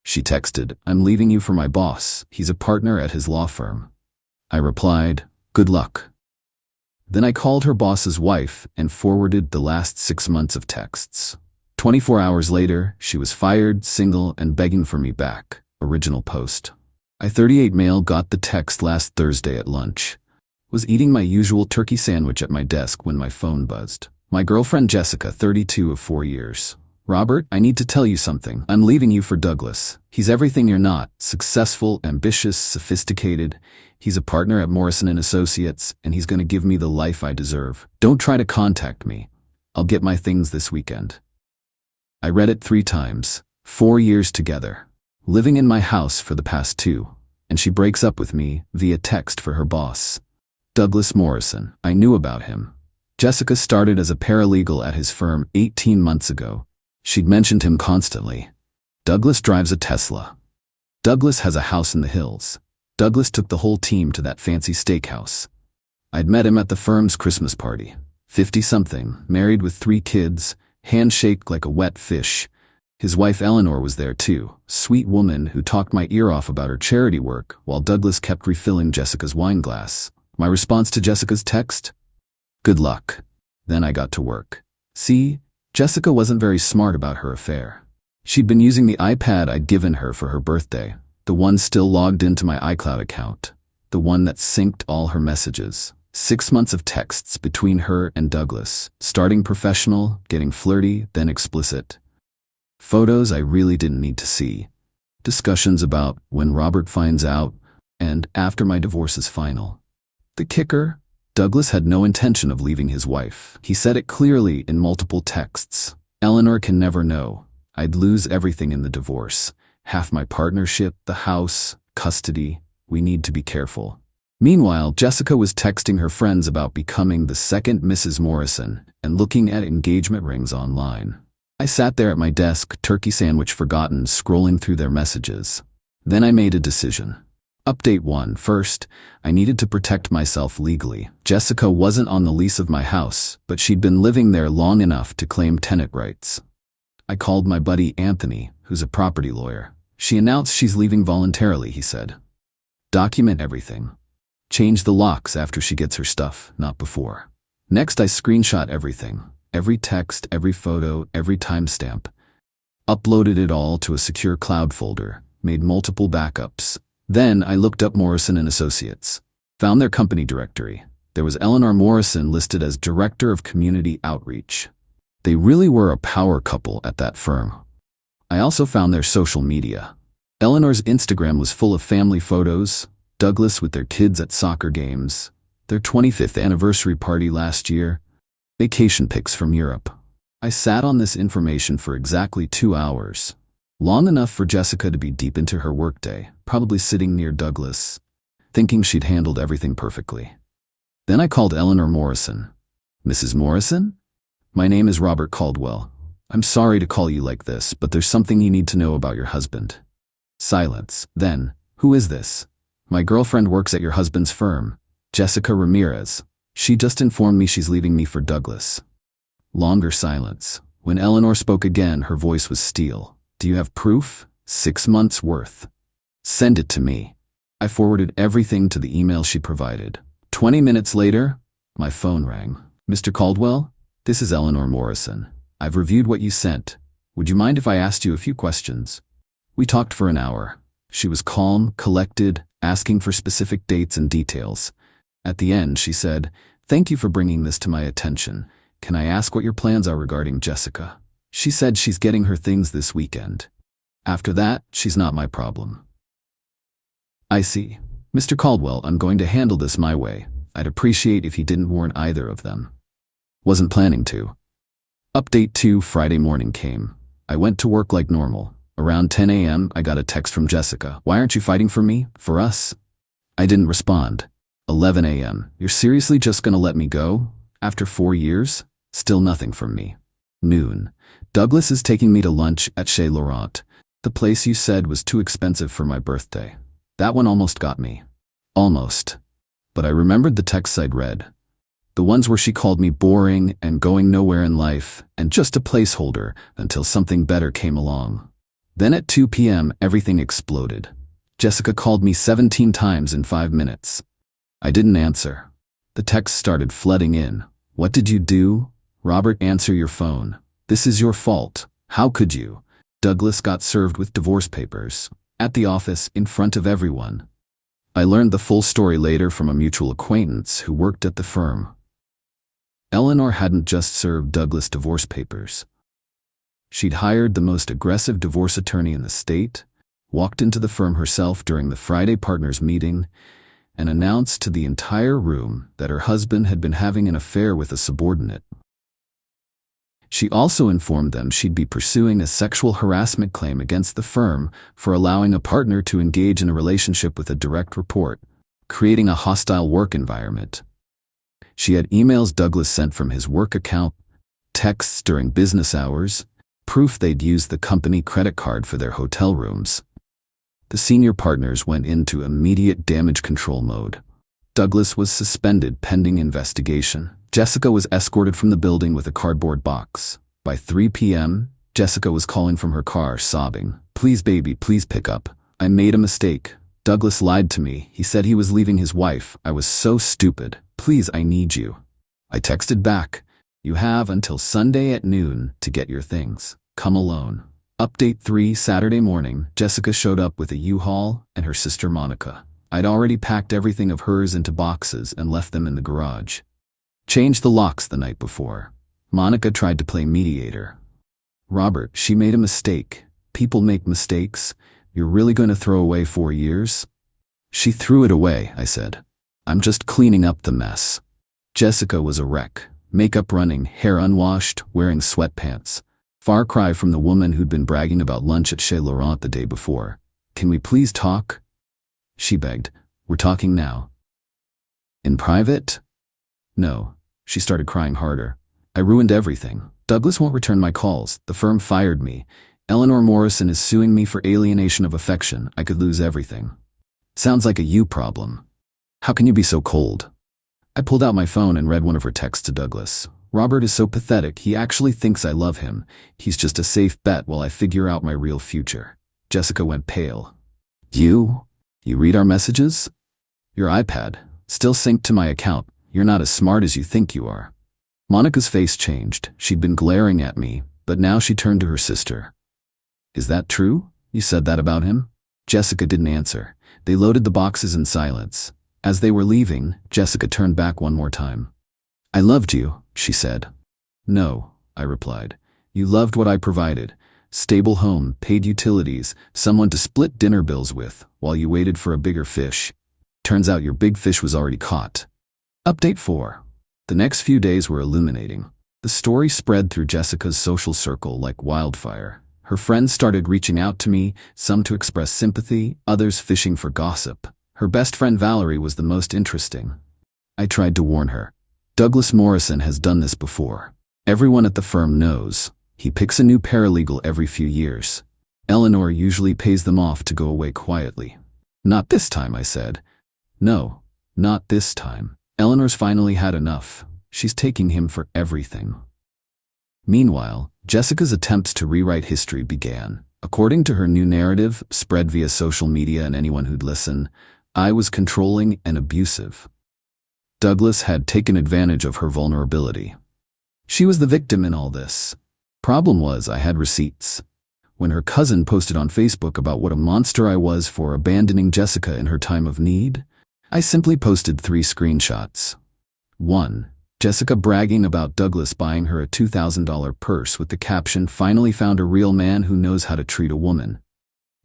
She texted, "I'm leaving you for my boss. He's a partner at his law firm." I replied, "Good luck." Then I called her boss's wife and forwarded the last 6 months of texts. 24 hours later, she was fired, single, and begging for me back. Original post. I 38 male got the text last Thursday at lunch. Was eating my usual turkey sandwich at my desk when my phone buzzed. My girlfriend Jessica, 32 of 4 years. "Robert, I need to tell you something. I'm leaving you for Douglas. He's everything you're not. Successful, ambitious, sophisticated. He's a partner at Morrison & Associates, and he's going to give me the life I deserve. Don't try to contact me. I'll get my things this weekend." I read it 3 times. 4 years together. Living in my house for the past 2. And she breaks up with me via text for her boss. Douglas Morrison. I knew about him. Jessica started as a paralegal at his firm 18 months ago. She'd mentioned him constantly. Douglas drives a Tesla. Douglas has a house in the hills. Douglas took the whole team to that fancy steakhouse. I'd met him at the firm's Christmas party. 50-something, married with 3 kids, handshake like a wet fish. His wife Eleanor was there too, sweet woman who talked my ear off about her charity work while Douglas kept refilling Jessica's wine glass. My response to Jessica's text? "Good luck." Then I got to work. See, Jessica wasn't very smart about her affair. She'd been using the iPad I'd given her for her birthday, the one still logged into my iCloud account, the one that synced all her messages. 6 months of texts between her and Douglas, starting professional, getting flirty, then explicit. Photos I really didn't need to see. Discussions about when Robert finds out, and after my divorce is final. The kicker? Douglas had no intention of leaving his wife. He said it clearly in multiple texts. "Eleanor can never know. I'd lose everything in the divorce. Half my partnership, the house, custody. We need to be careful." Meanwhile, Jessica was texting her friends about becoming the second Mrs. Morrison and looking at engagement rings online. I sat there at my desk, turkey sandwich forgotten, scrolling through their messages. Then I made a decision. Update 1. First, I needed to protect myself legally. Jessica wasn't on the lease of my house, but she'd been living there long enough to claim tenant rights. I called my buddy Anthony, who's a property lawyer. "She announced she's leaving voluntarily," he said. "Document everything. Change the locks after she gets her stuff, not before." Next, I screenshot everything. Every text, every photo, every timestamp. Uploaded it all to a secure cloud folder, made multiple backups. Then I looked up Morrison & Associates. Found their company directory. There was Eleanor Morrison listed as Director of Community Outreach. They really were a power couple at that firm. I also found their social media. Eleanor's Instagram was full of family photos, Douglas with their kids at soccer games, their 25th anniversary party last year, vacation pics from Europe. I sat on this information for exactly 2 hours. Long enough for Jessica to be deep into her workday, probably sitting near Douglas, thinking she'd handled everything perfectly. Then I called Eleanor Morrison. "Mrs. Morrison? My name is Robert Caldwell. I'm sorry to call you like this, but there's something you need to know about your husband." Silence. Then, "Who is this?" "My girlfriend works at your husband's firm, Jessica Ramirez. She just informed me she's leaving me for Douglas." Longer silence. When Eleanor spoke again, her voice was steel. "Do you have proof? 6 months worth." "Send it to me." I forwarded everything to the email she provided. 20 minutes later, my phone rang. "Mr. Caldwell, this is Eleanor Morrison. I've reviewed what you sent. Would you mind if I asked you a few questions?" We talked for an hour. She was calm, collected, asking for specific dates and details. At the end, she said, "Thank you for bringing this to my attention. Can I ask what your plans are regarding Jessica?" She said she's getting her things this weekend. After that, she's not my problem. "I see. Mr. Caldwell, I'm going to handle this my way. I'd appreciate if you didn't warn either of them." Wasn't planning to. Update 2. Friday morning came. I went to work like normal. Around 10 a.m., I got a text from Jessica. "Why aren't you fighting for me? For us?" I didn't respond. 11 a.m. "You're seriously just gonna let me go? After 4 years? Still nothing from me." Noon. "Douglas is taking me to lunch at Chez Laurent. The place you said was too expensive for my birthday." That one almost got me. Almost. But I remembered the texts I'd read. The ones where she called me boring and going nowhere in life and just a placeholder until something better came along. Then at 2 p.m., everything exploded. Jessica called me 17 times in 5 minutes. I didn't answer. The texts started flooding in. What did you do? Robert, answer your phone. This is your fault. How could you? Douglas got served with divorce papers. At the office, in front of everyone. I learned the full story later from a mutual acquaintance who worked at the firm. Eleanor hadn't just served Douglas divorce papers. She'd hired the most aggressive divorce attorney in the state, walked into the firm herself during the Friday partners meeting, and announced to the entire room that her husband had been having an affair with a subordinate. She also informed them she'd be pursuing a sexual harassment claim against the firm for allowing a partner to engage in a relationship with a direct report, creating a hostile work environment. She had emails Douglas sent from his work account, texts during business hours, proof they'd used the company credit card for their hotel rooms. The senior partners went into immediate damage control mode. Douglas was suspended pending investigation. Jessica was escorted from the building with a cardboard box. By 3 p.m., Jessica was calling from her car, sobbing. Please, baby, please pick up. I made a mistake. Douglas lied to me. He said he was leaving his wife. I was so stupid. Please, I need you. I texted back. You have until Sunday at noon to get your things. Come alone. Update 3, Saturday morning, Jessica showed up with a U-Haul and her sister Monica. I'd already packed everything of hers into boxes and left them in the garage. Changed the locks the night before. Monica tried to play mediator. Robert, she made a mistake. People make mistakes. You're really going to throw away 4 years? She threw it away, I said. I'm just cleaning up the mess. Jessica was a wreck. Makeup running, hair unwashed, wearing sweatpants. Far cry from the woman who'd been bragging about lunch at Chez Laurent the day before. Can we please talk? She begged. We're talking now. In private? No. She started crying harder. I ruined everything. Douglas won't return my calls. The firm fired me. Eleanor Morrison is suing me for alienation of affection. I could lose everything. Sounds like a you problem. How can you be so cold? I pulled out my phone and read one of her texts to Douglas. Robert is so pathetic. He actually thinks I love him. He's just a safe bet while I figure out my real future. Jessica went pale. You read our messages? Your iPad. Still synced to my account. You're not as smart as you think you are. Monica's face changed. She'd been glaring at me, but now she turned to her sister. Is that true? You said that about him? Jessica didn't answer. They loaded the boxes in silence. As they were leaving, Jessica turned back one more time. I loved you, she said. No, I replied. You loved what I provided. Stable home, paid utilities, someone to split dinner bills with, while you waited for a bigger fish. Turns out your big fish was already caught. Update 4. The next few days were illuminating. The story spread through Jessica's social circle like wildfire. Her friends started reaching out to me, some to express sympathy, others fishing for gossip. Her best friend Valerie was the most interesting. I tried to warn her. Douglas Morrison has done this before. Everyone at the firm knows. He picks a new paralegal every few years. Eleanor usually pays them off to go away quietly. Not this time, I said. No, not this time. Eleanor's finally had enough. She's taking him for everything. Meanwhile, Jessica's attempts to rewrite history began. According to her new narrative, spread via social media and anyone who'd listen, I was controlling and abusive. Douglas had taken advantage of her vulnerability. She was the victim in all this. Problem was, I had receipts. When her cousin posted on Facebook about what a monster I was for abandoning Jessica in her time of need, I simply posted 3 screenshots. 1. Jessica bragging about Douglas buying her a $2,000 purse with the caption, "Finally found a real man who knows how to treat a woman."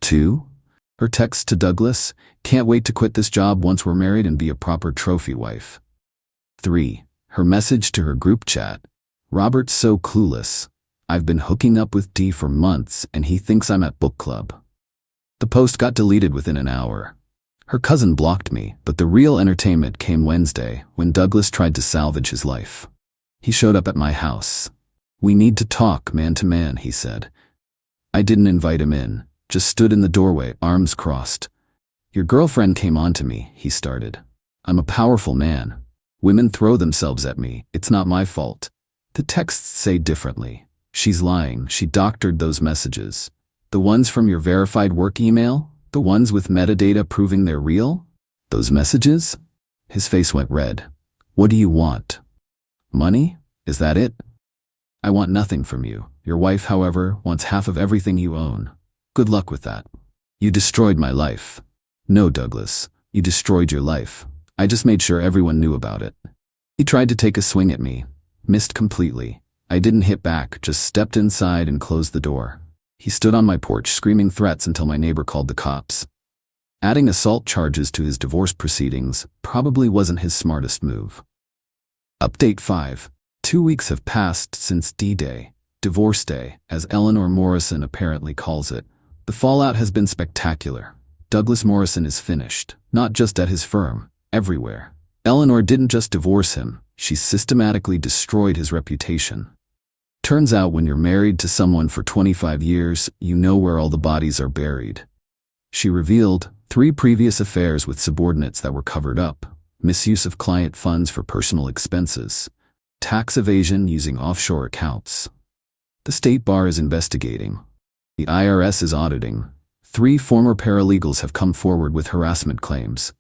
2. Her text to Douglas, "Can't wait to quit this job once we're married and be a proper trophy wife." 3. Her message to her group chat, "Robert's so clueless. I've been hooking up with D for months and he thinks I'm at book club." The post got deleted within an hour. Her cousin blocked me, but the real entertainment came Wednesday when Douglas tried to salvage his life. He showed up at my house. "We need to talk man to man," he said. I didn't invite him in, just stood in the doorway, arms crossed. "Your girlfriend came on to me," he started. "I'm a powerful man. Women throw themselves at me. It's not my fault." The texts say differently. She's lying. She doctored those messages. The ones from your verified work email? The ones with metadata proving they're real? Those messages? His face went red. What do you want? Money? Is that it? I want nothing from you. Your wife, however, wants half of everything you own. Good luck with that. You destroyed my life. No, Douglas, you destroyed your life. I just made sure everyone knew about it. He tried to take a swing at me. Missed completely. I didn't hit back, just stepped inside and closed the door. He stood on my porch screaming threats until my neighbor called the cops. Adding assault charges to his divorce proceedings probably wasn't his smartest move. Update 5. 2 weeks have passed since D-Day, Divorce Day, as Eleanor Morrison apparently calls it. The fallout has been spectacular. Douglas Morrison is finished, not just at his firm, everywhere. Eleanor didn't just divorce him, she systematically destroyed his reputation. Turns out when you're married to someone for 25 years, you know where all the bodies are buried. She revealed 3 previous affairs with subordinates that were covered up, misuse of client funds for personal expenses, tax evasion using offshore accounts. The state bar is investigating. The IRS is auditing. 3 former paralegals have come forward with harassment claims.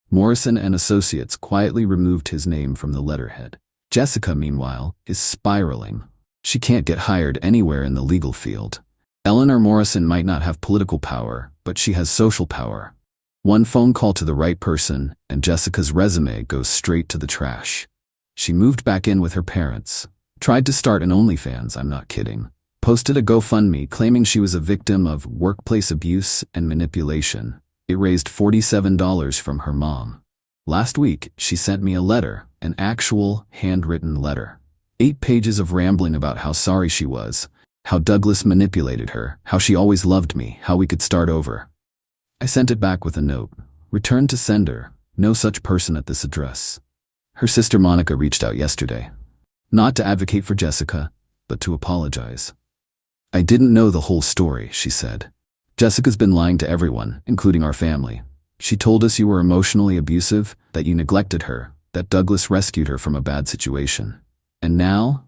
Morrison and Associates quietly removed his name from the letterhead. Jessica, meanwhile, is spiraling. She can't get hired anywhere in the legal field. Eleanor Morrison might not have political power, but she has social power. One phone call to the right person, and Jessica's resume goes straight to the trash. She moved back in with her parents. Tried to start an OnlyFans, I'm not kidding. Posted a GoFundMe claiming she was a victim of workplace abuse and manipulation. It raised $47 from her mom. Last week, she sent me a letter, an actual handwritten letter. 8 pages of rambling about how sorry she was, how Douglas manipulated her, how she always loved me, how we could start over. I sent it back with a note. Returned to sender. No such person at this address. Her sister Monica reached out yesterday. Not to advocate for Jessica, but to apologize. I didn't know the whole story, she said. Jessica's been lying to everyone, including our family. She told us you were emotionally abusive, that you neglected her, that Douglas rescued her from a bad situation. And now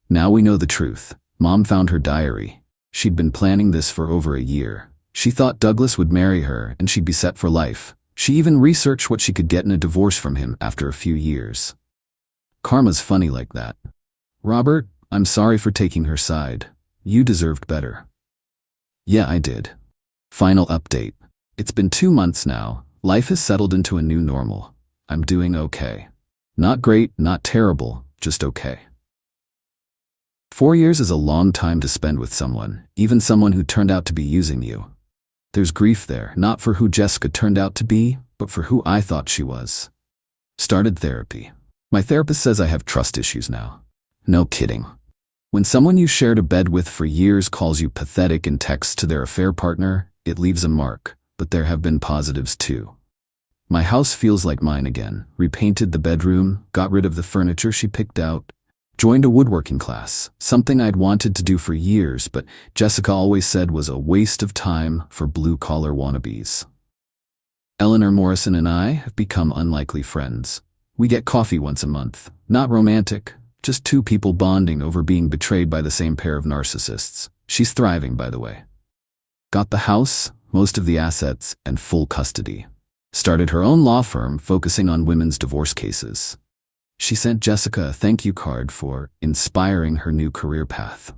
we know the truth. Mom found her diary. She'd been planning this for over a year. She thought Douglas would marry her and she'd be set for life. She even researched what she could get in a divorce from him after a few years. Karma's funny like that. Robert, I'm sorry for taking her side. You deserved better. Yeah, I did. Final update. It's been 2 months now. Life has settled into a new normal. I'm doing okay. Not great, not terrible, just okay. 4 years is a long time to spend with someone, even someone who turned out to be using you. There's grief there, not for who Jessica turned out to be, but for who I thought she was. Started therapy. My therapist says I have trust issues now. No kidding. When someone you shared a bed with for years calls you pathetic in texts to their affair partner, it leaves a mark, but there have been positives too. My house feels like mine again. Repainted the bedroom, got rid of the furniture she picked out, joined a woodworking class, something I'd wanted to do for years, but Jessica always said was a waste of time for blue-collar wannabes. Eleanor Morrison and I have become unlikely friends. We get coffee once a month. Not romantic, just 2 people bonding over being betrayed by the same pair of narcissists. She's thriving, by the way. Got the house, most of the assets, and full custody. Started her own law firm focusing on women's divorce cases. She sent Jessica a thank you card for inspiring her new career path.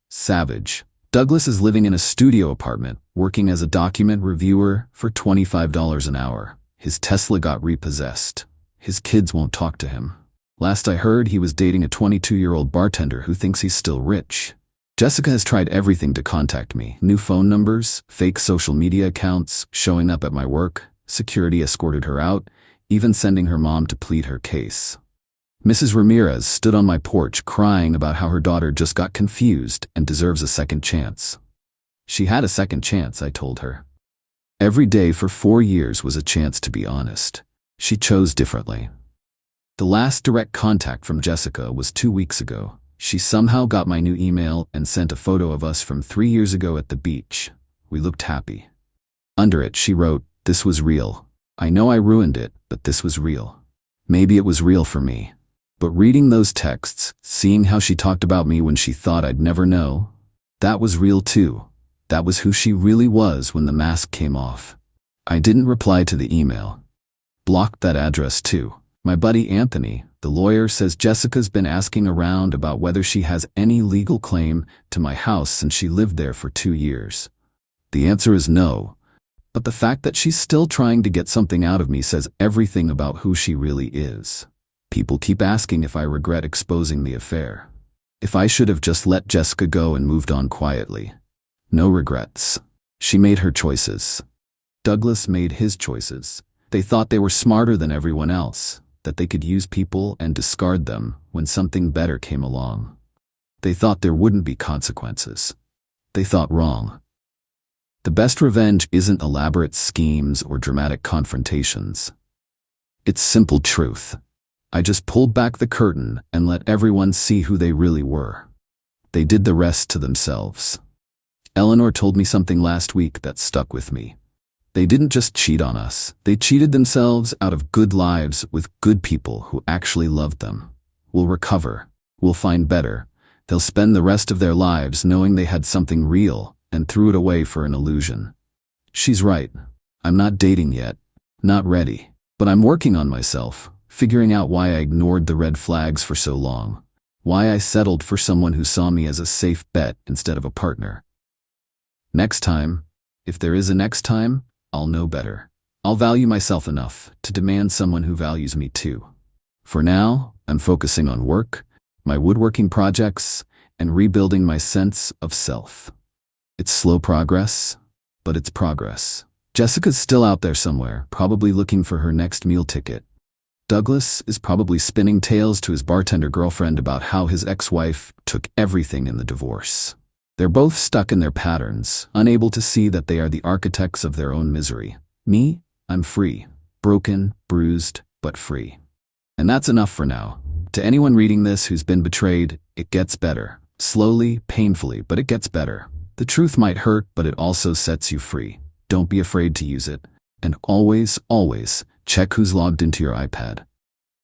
Savage. Douglas is living in a studio apartment, working as a document reviewer for $25 an hour. His Tesla got repossessed. His kids won't talk to him. Last I heard, he was dating a 22-year-old bartender who thinks he's still rich. Jessica has tried everything to contact me. New phone numbers, fake social media accounts, showing up at my work. Security escorted her out, even sending her mom to plead her case. Mrs. Ramirez stood on my porch crying about how her daughter just got confused and deserves a second chance. She had a second chance, I told her. Every day for 4 years was a chance to be honest. She chose differently. The last direct contact from Jessica was 2 weeks ago. She somehow got my new email and sent a photo of us from 3 years ago at the beach. We looked happy. Under it, she wrote, "This was real. I know I ruined it, but this was real." Maybe it was real for me. But reading those texts, seeing how she talked about me when she thought I'd never know, that was real too. That was who she really was when the mask came off. I didn't reply to the email. Blocked that address too. My buddy Anthony, the lawyer, says Jessica's been asking around about whether she has any legal claim to my house since she lived there for 2 years. The answer is no, but the fact that she's still trying to get something out of me says everything about who she really is. People keep asking if I regret exposing the affair. If I should have just let Jessica go and moved on quietly. No regrets. She made her choices. Douglas made his choices. They thought they were smarter than everyone else, that they could use people and discard them when something better came along. They thought there wouldn't be consequences. They thought wrong. The best revenge isn't elaborate schemes or dramatic confrontations. It's simple truth. I just pulled back the curtain and let everyone see who they really were. They did the rest to themselves. Eleanor told me something last week that stuck with me. They didn't just cheat on us. They cheated themselves out of good lives with good people who actually loved them. We'll recover. We'll find better. They'll spend the rest of their lives knowing they had something real and threw it away for an illusion. She's right. I'm not dating yet. Not ready. But I'm working on myself, figuring out why I ignored the red flags for so long. Why I settled for someone who saw me as a safe bet instead of a partner. Next time, if there is a next time, I'll know better. I'll value myself enough to demand someone who values me too. For now, I'm focusing on work, my woodworking projects, and rebuilding my sense of self. It's slow progress, but it's progress. Jessica's still out there somewhere, probably looking for her next meal ticket. Douglas is probably spinning tales to his bartender girlfriend about how his ex-wife took everything in the divorce. They're both stuck in their patterns, unable to see that they are the architects of their own misery. Me, I'm free. Broken, bruised, but free. And that's enough for now. To anyone reading this who's been betrayed, it gets better. Slowly, painfully, but it gets better. The truth might hurt, but it also sets you free. Don't be afraid to use it. And always, always, check who's logged into your iPad.